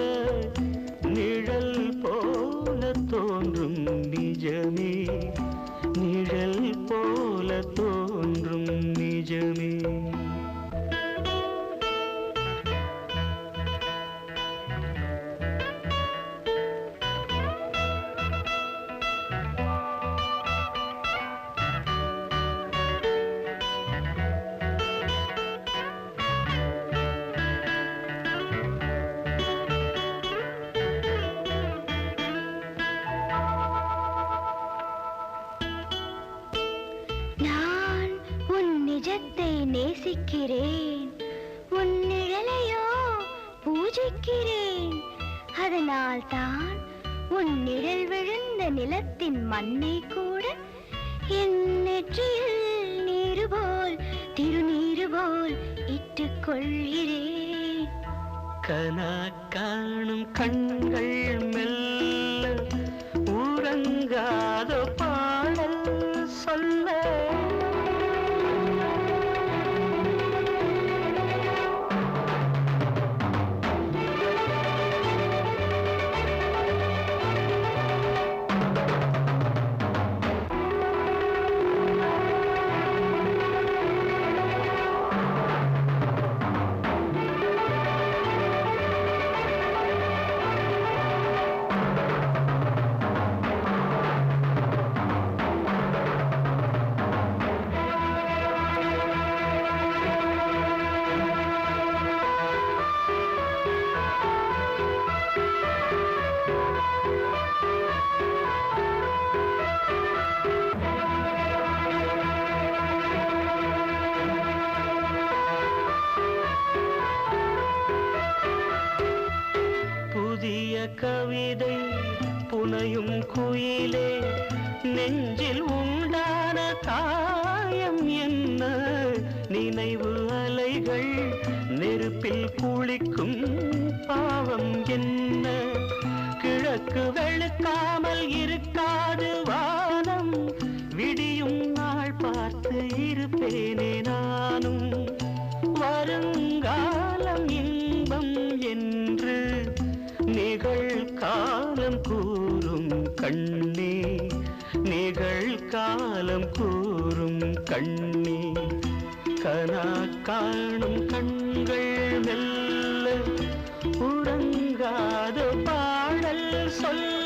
நிழல் போல தோன்றும் நிஜமே நிழல் போல தோன்றும் நிஜமே நான் உன் நிஜத்தை நேசிக்கிறேன் உன் நிழலையோ பூஜிக்கிறேன் அதனால் தான் உன் நிழல் விழுந்த நிலத்தின் மண்ணை கூட என் நெற்றியில் நீரு போல் திருநீரு போல் இட்டுக் கொள்கிறேன் கனா காணும் கண்கள் மெல்ல உறங்காத பாடல் சொல்ல கவிதை புனையும் குயிலே நெஞ்சில் உண்டான காயம் என்ன நினைவு அலைகள் நெருப்பில் குளிக்கும் பாவம் என்ன கிழக்கு வெளுக்காமல் இருக்காது வானம் கூறும் கண்ணே நிகழ்காலம் கூறும் கண்ணே கனா காணும் கண்கள் மெல்ல உறங்காத பாடல் சொல்ல